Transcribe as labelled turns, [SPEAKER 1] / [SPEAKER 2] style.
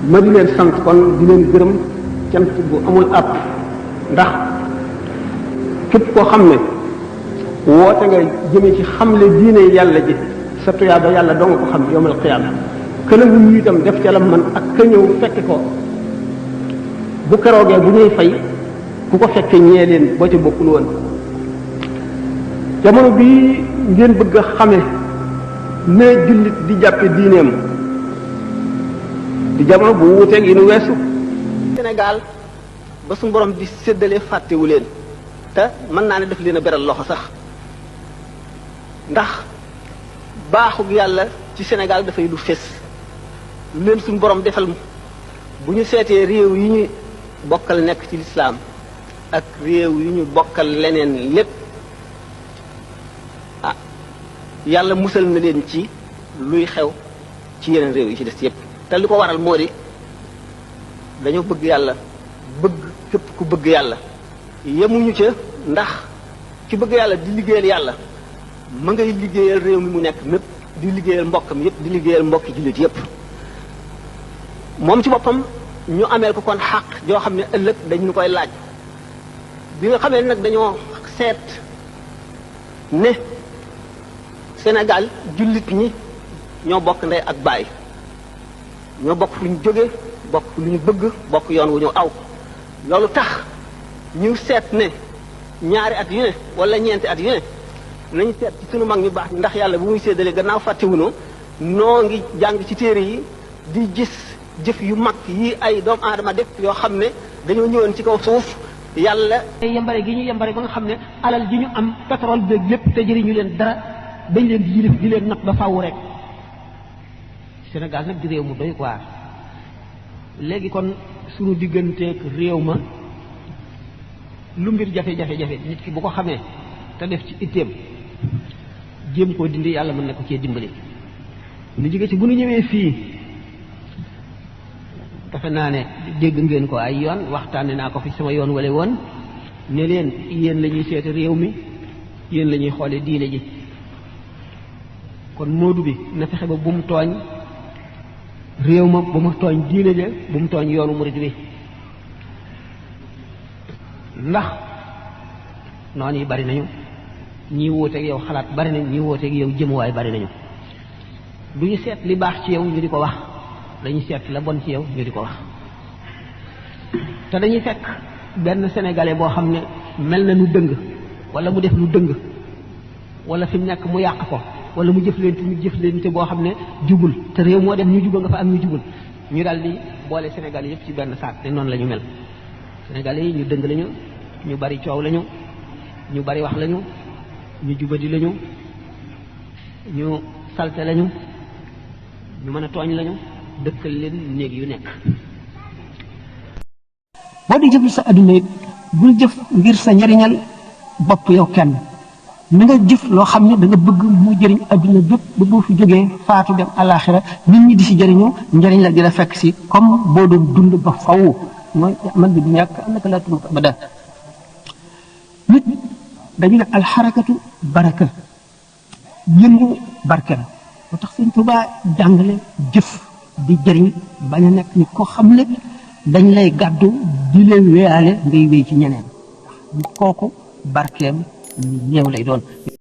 [SPEAKER 1] ma di leen sant kon di leen gërëm cant bu amul àpp ndax képp koo xam ne woote nga jëme ci xamle diine yàlla ji sa tuyaaba yàlla doo nga ko xam yowmal qiyaama këlawu ñu itam def ca la man ak ka ñëw fekke ko bu keroogee bu ñuy fay ku ko fekke ñee leen boo ca bokkul woon jamono bii ngeen bëgg a xame ne jullit di jàppe diineem di jamono bu wuuteeg yi nu weesu Sénégal ba suñu borom di séddale fàttewu leen te mën naa ne def leen a beral loxo sax ndax baaxug yàlla ci Sénégal dafay lu fés lu leen suñu borom defal bu ñu seetee réew yi ñu bokkal nekk ci lislaam ak réew yi ñu bokkal leneen lépp ah yàlla musal na leen ci luy xew ci yeneen réew yi ci des yépp te li ko waral moo di dañoo bëgg yàlla bëgg képp ku bëgg yàlla yemuñu ca ndax ki bëgg yàlla di liggéeyal yàlla ma ngay liggéeyal réew mi mu nekk mépp di liggéeyal mbokkam yépp di liggéeyal mbokki jullit yépp moom ci boppam ñu ameel ko kon xaq joo xam ne ëllëg dañu koy laaj bi nga xamee nag dañoo seet ne Sénégal jullit ñi ñoo bokk ndey ak baay ñoo bokk fu ñu jóge bokk lu ñu bëgg bokk yoon wu ñu aw loolu tax ñu seet ne ñaari at yu ne wala ñeenti at yu ne nañu seet ci sunu mag ñu baax ndax yàlla bu muy séddale gannaaw fàttewuñu noo ngi jàng ci téere yi di gis jëf yu mag yi ay doomu aadama def yoo xam ne dañoo ñëwoon ci kaw suuf yàlla yembare gi ñu yembare ba nga xam ne alal ji ñu am pétrole beeg lépp te jëriñu leen dara dañ leen di yilif di leen nag ba faaw rek Sénégal nag di réew mu doy waar léegi kon suñu digganteeg réew ma lu mbir jafe-jafe nit ki bu ko xamee te def ci itteem jéem koo dindi yàlla mën na ko cee dimbali lu jóge ci bu nu ñëwee fii dafa naa ne dégg ngeen ko ay yoon waxtaane naa ko fi sama yoon wale woon ne leen yéen la ñuy seete réew mi yéen la ñuy xoole diine ji kon moodu bi na fexe ba bu mu tooñ réew ma bu mu tooñ diine ja bu mu tooñ yoonu murid wi ndax noonu yi bari nañu ñii wóoteeg yow xalaat bari nañ ñii wóoteeg yow jëmuwaay bari nañu du ñu seet li baax ci yow ñu di ko wax dañuy seet la bon ci yow ñu di ko wax te dañuy fekk benn sénégalais boo xam ne mel na nu dëng wala mu def lu dëng wala fi mu nekk mu yàq ko wala mu jëflante boo xam ne jubul te réew moo dem ñu jubal nga fa am ñu jubul ñu daal di boole sénégalais yëpp ci benn saak te noonu la ñu mel sénégalais yi ñu dëng lañu ñu bari coow lañu ñu bari wax lañu ñu jubadi lañu ñu salte lañu ñu mën a tooñ lañu dëkkal leen néeg yu nekk.
[SPEAKER 2] boo di jëf sa adduna it bul jëf ngir sa njariñal bopp yow kenn na nga jëf loo xam ne da nga bëgg mu jëriñ adduna bépp ba boo fi jógee faatu dem alaxira nit ñi di si jëriñu njëriñ la di la fekk si comme boo doon dund ba faw mooy man bi du ñàkk am naka laa tudd abada nit dañu ne alxarakatu baraka yëngu barke la moo tax Sëñ Tuubaa jàngale jëf di jëriñ bañ a nekk nit koo xam ne dañ lay gàddu di leen wéyaale ngay wéy ci ñeneen kooku barkeem ñu néew lay doon